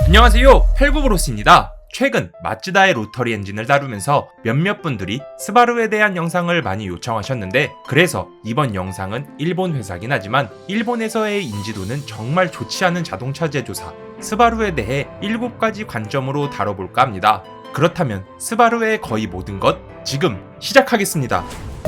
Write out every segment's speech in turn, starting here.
안녕하세요, 펠구브로스입니다. 최근 마츠다의 로터리 엔진을 다루면서 몇몇 분들이 스바루에 대한 영상을 많이 요청하셨는데, 그래서 이번 영상은 일본 회사긴 하지만 일본에서의 인지도는 정말 좋지 않은 자동차 제조사 스바루에 대해 7가지 관점으로 다뤄볼까 합니다. 그렇다면 스바루의 거의 모든 것 지금 시작하겠습니다.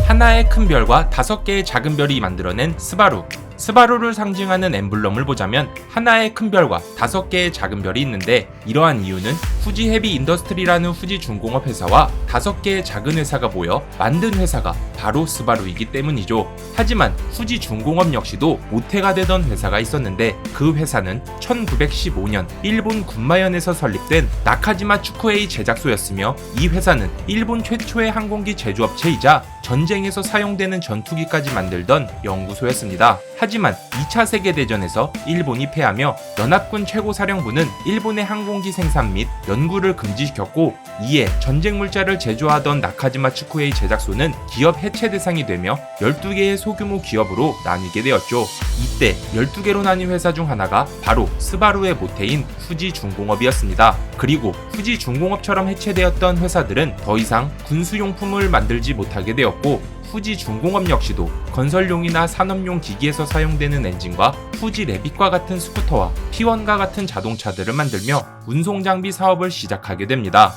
하나의 큰 별과 5개의 작은 별이 만들어낸 스바루. 스바루를 상징하는 엠블럼을 보자면 하나의 큰 별과 5개의 작은 별이 있는데, 이러한 이유는 후지 헤비 인더스트리라는 후지 중공업 회사와 5개의 작은 회사가 모여 만든 회사가 바로 스바루이기 때문이죠. 하지만 후지 중공업 역시도 모태가 되던 회사가 있었는데, 그 회사는 1915년 일본 군마현에서 설립된 나카지마 추쿠에이 제작소였으며, 이 회사는 일본 최초의 항공기 제조업체이자 전쟁에서 사용되는 전투기까지 만들던 연구소였습니다. 하지만 2차 세계대전에서 일본이 패하며 연합군 최고사령부는 일본의 항공기 생산 및 연구를 금지시켰고, 이에 전쟁 물자를 제조하던 나카지마 추쿠에이 제작소는 기업 해체 대상이 되며 12개의 소규모 기업으로 나뉘게 되었죠. 이때 12개로 나뉜 회사 중 하나가 바로 스바루의 모태인 후지 중공업이었습니다. 그리고 후지 중공업처럼 해체되었던 회사들은 더 이상 군수용품을 만들지 못하게 되었고, 후지 중공업 역시도 건설용이나 산업용 기기에서 사용되는 엔진과 후지 레빗과 같은 스쿠터와 T1과 같은 자동차들을 만들며 운송장비 사업을 시작하게 됩니다.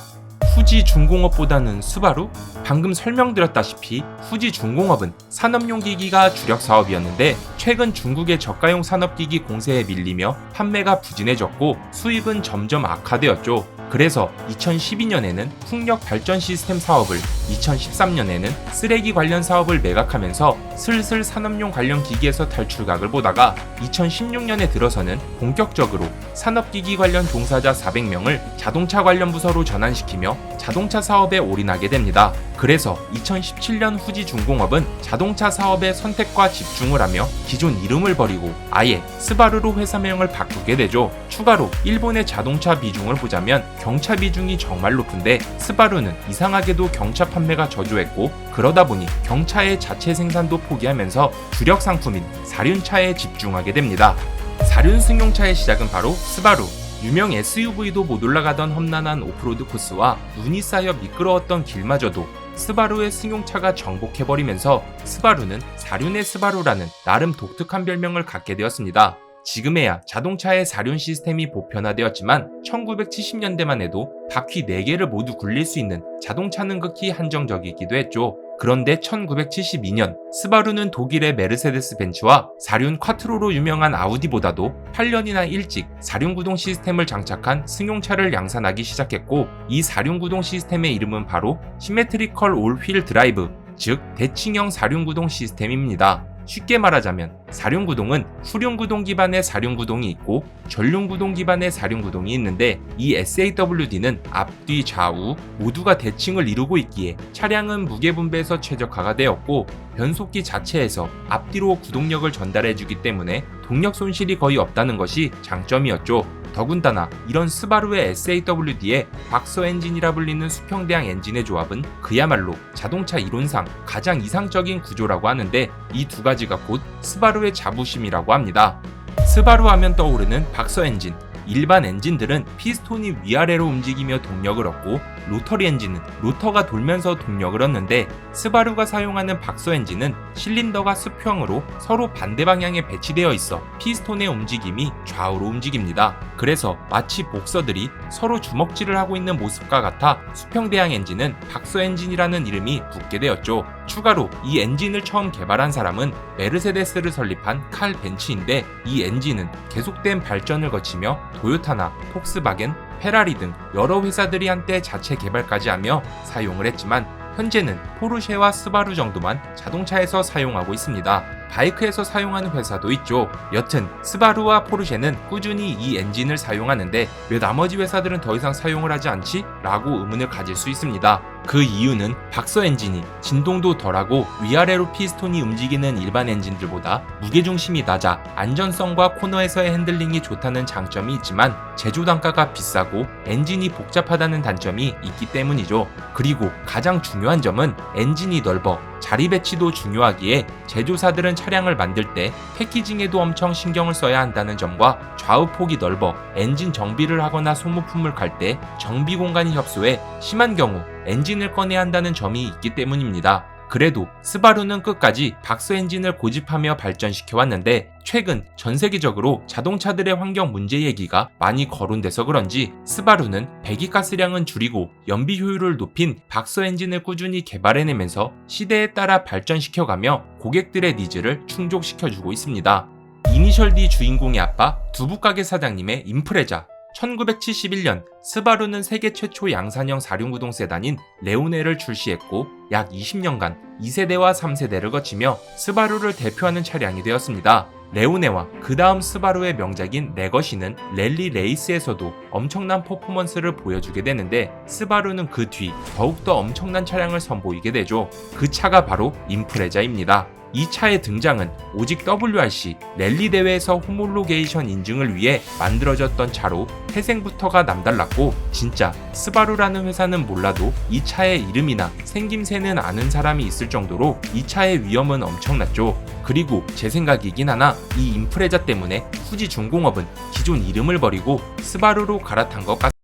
후지 중공업보다는 스바루? 방금 설명드렸다시피 후지 중공업은 산업용 기기가 주력 사업이었는데, 최근 중국의 저가용 산업기기 공세에 밀리며 판매가 부진해졌고 수입은 점점 악화되었죠. 그래서 2012년에는 풍력 발전 시스템 사업을, 2013년에는 쓰레기 관련 사업을 매각하면서 슬슬 산업용 관련 기기에서 탈출각을 보다가 2016년에 들어서는 본격적으로 산업기기 관련 종사자 400명을 자동차 관련 부서로 전환시키며 자동차 사업에 올인하게 됩니다. 그래서 2017년 후지 중공업은 자동차 사업에 선택과 집중을 하며 기존 이름을 버리고 아예 스바루로 회사명을 바꾸게 되죠. 추가로 일본의 자동차 비중을 보자면 경차 비중이 정말 높은데, 스바루는 이상하게도 경차 판매가 저조했고, 그러다 보니 경차의 자체 생산도 포기하면서 주력 상품인 사륜차에 집중하게 됩니다. 사륜 승용차의 시작은 바로 스바루. 유명 SUV도 못 올라가던 험난한 오프로드 코스와 눈이 쌓여 미끄러웠던 길마저도 스바루의 승용차가 정복해버리면서 스바루는 사륜의 스바루라는 나름 독특한 별명을 갖게 되었습니다. 지금에야 자동차의 사륜 시스템이 보편화되었지만 1970년대만 해도 바퀴 4개를 모두 굴릴 수 있는 자동차는 극히 한정적이기도 했죠. 그런데 1972년 스바루는 독일의 메르세데스 벤츠와 사륜 콰트로로 유명한 아우디보다도 8년이나 일찍 사륜 구동 시스템을 장착한 승용차를 양산하기 시작했고, 이 사륜 구동 시스템의 이름은 바로 시메트리컬 올 휠 드라이브, 즉 대칭형 사륜 구동 시스템입니다. 쉽게 말하자면 사륜구동은 후륜구동 기반의 사륜구동이 있고 전륜구동 기반의 사륜구동이 있는데, 이 SAWD는 앞뒤 좌우 모두가 대칭을 이루고 있기에 차량은 무게분배에서 최적화가 되었고, 변속기 자체에서 앞뒤로 구동력을 전달해주기 때문에 동력 손실이 거의 없다는 것이 장점이었죠. 더군다나 이런 스바루의 SAWD에 박서 엔진이라 불리는 수평대항 엔진의 조합은 그야말로 자동차 이론상 가장 이상적인 구조라고 하는데, 이 2가지가 곧 스바루의 자부심이라고 합니다. 스바루 하면 떠오르는 박서 엔진. 일반 엔진들은 피스톤이 위아래로 움직이며 동력을 얻고, 로터리 엔진은 로터가 돌면서 동력을 얻는데, 스바루가 사용하는 박서 엔진은 실린더가 수평으로 서로 반대 방향에 배치되어 있어 피스톤의 움직임이 좌우로 움직입니다. 그래서 마치 복서들이 서로 주먹질을 하고 있는 모습과 같아 수평대항 엔진은 박서 엔진이라는 이름이 붙게 되었죠. 추가로 이 엔진을 처음 개발한 사람은 메르세데스를 설립한 칼 벤츠인데, 이 엔진은 계속된 발전을 거치며 도요타나 폭스바겐, 페라리 등 여러 회사들이 한때 자체 개발까지 하며 사용을 했지만, 현재는 포르쉐와 스바루 정도만 자동차에서 사용하고 있습니다. 바이크에서 사용하는 회사도 있죠. 여튼 스바루와 포르쉐는 꾸준히 이 엔진을 사용하는데 왜 나머지 회사들은 더 이상 사용을 하지 않지? 라고 의문을 가질 수 있습니다. 그 이유는 박서 엔진이 진동도 덜하고 위아래로 피스톤이 움직이는 일반 엔진들보다 무게중심이 낮아 안전성과 코너에서의 핸들링이 좋다는 장점이 있지만 제조 단가가 비싸고 엔진이 복잡하다는 단점이 있기 때문이죠. 그리고 가장 중요한 점은 엔진이 넓어 자리 배치도 중요하기에 제조사들은 차량을 만들 때 패키징에도 엄청 신경을 써야 한다는 점과 좌우폭이 넓어 엔진 정비를 하거나 소모품을 갈 때 정비 공간이 협소해 심한 경우 엔진을 꺼내야 한다는 점이 있기 때문입니다. 그래도 스바루는 끝까지 박서 엔진을 고집하며 발전시켜왔는데 최근 전 세계적으로 자동차들의 환경 문제 얘기가 많이 거론돼서 그런지 스바루는 배기가스량은 줄이고 연비 효율을 높인 박서 엔진을 꾸준히 개발해내면서 시대에 따라 발전시켜가며 고객들의 니즈를 충족시켜주고 있습니다. 이니셜 D 주인공의 아빠 두부가게 사장님의 임프레자. 1971년 스바루는 세계 최초 양산형 4륜구동 세단인 레오네를 출시했고 약 20년간 2세대와 3세대를 거치며 스바루를 대표하는 차량이 되었습니다. 레오네와 그 다음 스바루의 명작인 레거시는 랠리 레이스에서도 엄청난 퍼포먼스를 보여주게 되는데 스바루는 그 뒤 더욱더 엄청난 차량을 선보이게 되죠. 그 차가 바로 임프레자입니다. 이 차의 등장은 오직 WRC 랠리 대회에서 호몰로게이션 인증을 위해 만들어졌던 차로 태생부터가 남달랐고 진짜 스바루라는 회사는 몰라도 이 차의 이름이나 생김새는 아는 사람이 있을 정도로 이 차의 위험은 엄청났죠. 그리고 제 생각이긴 하나 이 임프레자 때문에 후지 중공업은 기존 이름을 버리고 스바루로 갈아탄 것 같습니다.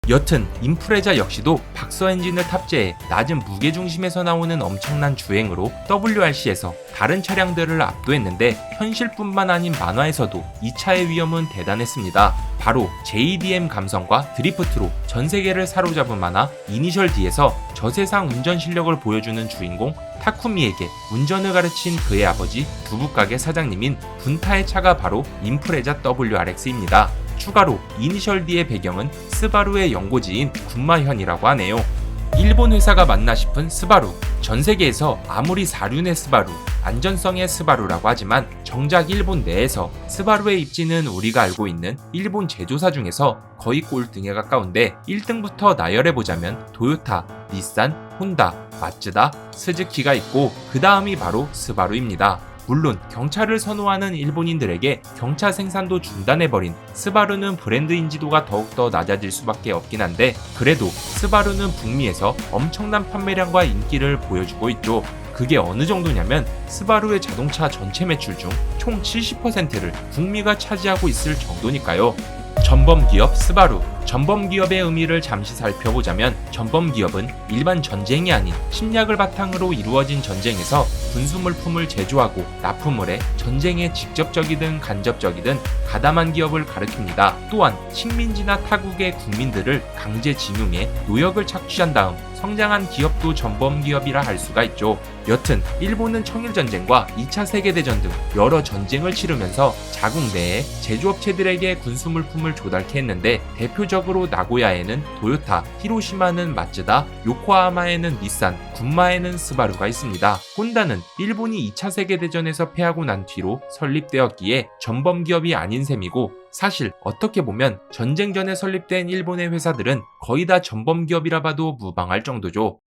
여튼 임프레자 역시도 박서 엔진을 탑재해 낮은 무게중심에서 나오는 엄청난 주행으로 WRC에서 다른 차량들을 압도했는데 현실뿐만 아닌 만화에서도 이 차의 위험은 대단했습니다. 바로 JDM 감성과 드리프트로 전 세계를 사로잡은 만화 이니셜 D에서 저세상 운전 실력을 보여주는 주인공 타쿠미에게 운전을 가르친 그의 아버지 두부가게 사장님인 분타의 차가 바로 임프레자 WRX입니다. 추가로 이니셜 D의 배경은 스바루의 연고지인 군마현이라고 하네요. 일본 회사가 맞나 싶은 스바루. 전 세계에서 아무리 4륜의 스바루, 안전성의 스바루라고 하지만 정작 일본 내에서 스바루의 입지는 우리가 알고 있는 일본 제조사 중에서 거의 꼴등에 가까운데 1등부터 나열해보자면 도요타, 닛산, 혼다, 마츠다, 스즈키가 있고 그 다음이 바로 스바루입니다. 물론 경차를 선호하는 일본인들에게 경차 생산도 중단해버린 스바루는 브랜드 인지도가 더욱더 낮아질 수밖에 없긴 한데 그래도 스바루는 북미에서 엄청난 판매량과 인기를 보여주고 있죠. 그게 어느 정도냐면 스바루의 자동차 전체 매출 중 총 70%를 북미가 차지하고 있을 정도니까요. 전범기업 스바루. 전범기업의 의미를 잠시 살펴보자면 전범기업은 일반 전쟁이 아닌 침략을 바탕으로 이루어진 전쟁에서 군수물품을 제조하고 납품을 해 전쟁에 직접적이든 간접적이든 가담한 기업을 가리킵니다. 또한 식민지나 타국의 국민들을 강제 징용해 노역을 착취한 다음 성장한 기업도 전범기업이라 할 수가 있죠. 여튼 일본은 청일전쟁과 2차 세계대전 등 여러 전쟁을 치르면서 자국 내에 제조업체들에게 군수물품을 조달케 했는데 대표적으로 나고야에는 도요타, 히로시마는 마츠다, 요코하마에는 닛산, 군마에는 스바루가 있습니다. 혼다는 일본이 2차 세계대전에서 패하고 난 뒤로 설립되었기에 전범기업이 아닌 셈이고 사실 어떻게 보면 전쟁 전에 설립된 일본의 회사들은 거의 다 전범기업이라 봐도 무방할 정도죠.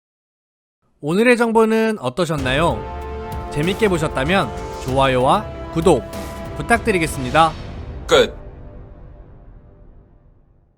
오늘의 정보는 어떠셨나요? 재밌게 보셨다면 좋아요와 구독 부탁드리겠습니다. 끝.